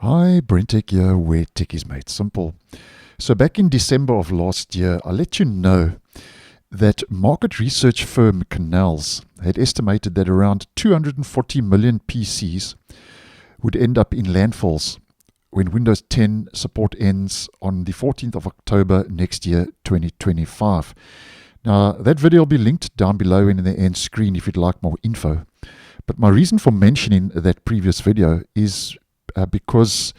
Hi, BrenTech here, where tech is made simple. So back in December of last year, I let you know that market research firm Canals had estimated that around 240 million PCs would end up in landfills when Windows 10 support ends on the 14th of October next year, 2025. Now, that video will be linked down below and in the end screen if you'd like more info. But my reason for mentioning that previous video is because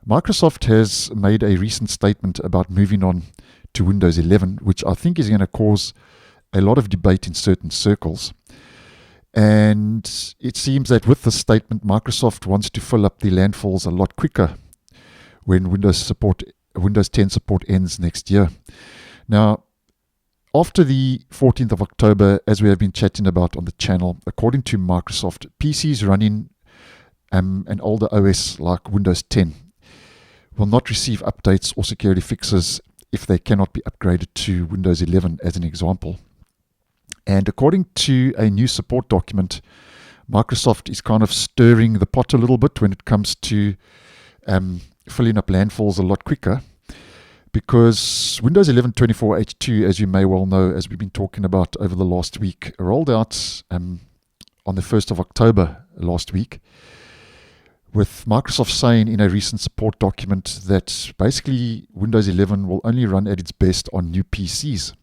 Microsoft has made a recent statement about moving on to Windows 11, which I think is going to cause a lot of debate in certain circles. And it seems that with this statement, Microsoft wants to fill up the landfills a lot quicker when Windows 10 support ends next year. Now, after the 14th of October, as we have been chatting about on the channel, according to Microsoft, PCs running an older OS like Windows 10 will not receive updates or security fixes if they cannot be upgraded to Windows 11, as an example. And according to a new support document, Microsoft is kind of stirring the pot a little bit when it comes to filling up landfills a lot quicker, because Windows 11 24H2, as you may well know, as we've been talking about over the last week, rolled out on the 1st of October last week, with Microsoft saying in a recent support document that basically Windows 11 will only run at its best on new PCs.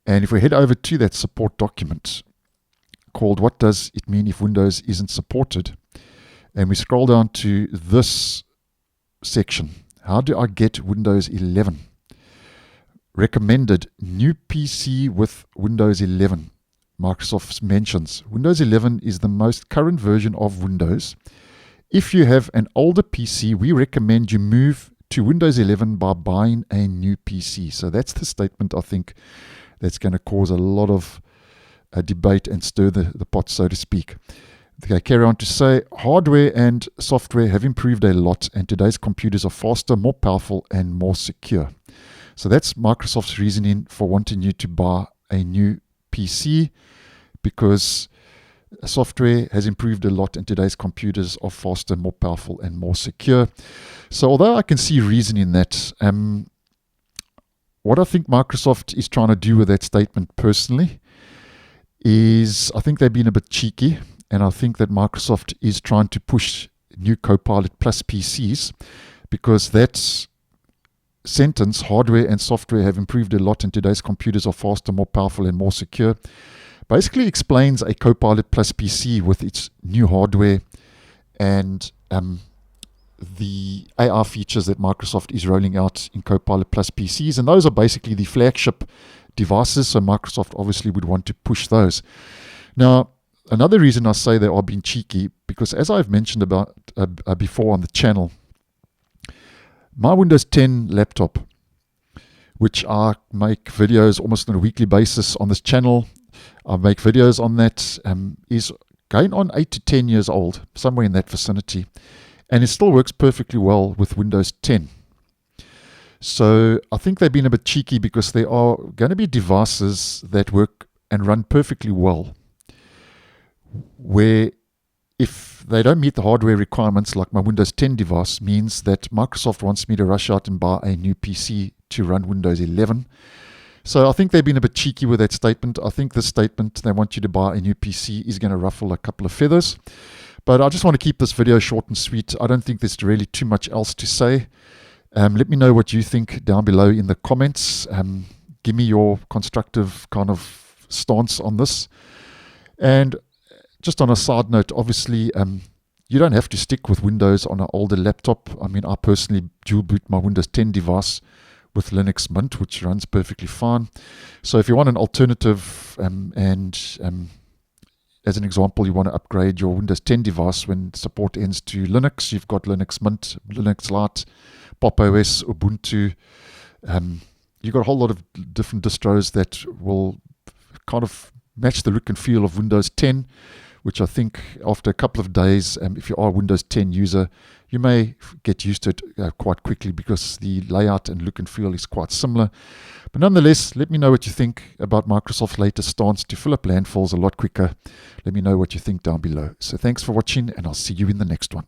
And if we head over to that support document called "What Does It Mean If Windows Isn't Supported?" and we scroll down to this section, how do I get Windows 11? Recommended new PC with Windows 11. Microsoft mentions Windows 11 is the most current version of Windows. If you have an older PC, we recommend you move to Windows 11 by buying a new PC. So that's the statement, I think, that's going to cause a lot of debate and stir the pot, so to speak. They carry on to say, hardware and software have improved a lot, and today's computers are faster, more powerful, and more secure. So that's Microsoft's reasoning for wanting you to buy a new PC, because software has improved a lot and today's computers are faster, more powerful, and more secure. So although I can see reason in that, what I think Microsoft is trying to do with that statement personally is, I think they've been a bit cheeky, and I think that Microsoft is trying to push new Copilot Plus PCs, because that sentence, hardware and software have improved a lot and today's computers are faster, more powerful, and more secure, basically explains a Copilot Plus PC with its new hardware and the AI features that Microsoft is rolling out in Copilot Plus PCs. And those are basically the flagship devices, so Microsoft obviously would want to push those. Now, another reason I say they are being cheeky, because as I've mentioned about before on the channel, my Windows 10 laptop, which I make videos almost on a weekly basis on this channel, I make videos on that, is going on 8 to 10 years old, somewhere in that vicinity. And it still works perfectly well with Windows 10. So I think they've been a bit cheeky, because there are going to be devices that work and run perfectly well, where if they don't meet the hardware requirements, like my Windows 10 device, means that Microsoft wants me to rush out and buy a new PC to run Windows 11. So I think they've been a bit cheeky with that statement. I think this statement, they want you to buy a new PC, is going to ruffle a couple of feathers. But I just want to keep this video short and sweet. I don't think there's really too much else to say. Let me know what you think down below in the comments. Give me your constructive kind of stance on this. And just on a side note, obviously, you don't have to stick with Windows on an older laptop. I mean, I personally dual boot my Windows 10 device with Linux Mint, which runs perfectly fine. So if you want an alternative, as an example, you want to upgrade your Windows 10 device when support ends to Linux, you've got Linux Mint, Linux Lite, Pop OS, Ubuntu. You've got a whole lot of different distros that will kind of match the look and feel of Windows 10, which I think after a couple of days, if you are a Windows 10 user, you may get used to it quite quickly, because the layout and look and feel is quite similar. But nonetheless, let me know what you think about Microsoft's latest stance to fill up landfills a lot quicker. Let me know what you think down below. So thanks for watching, and I'll see you in the next one.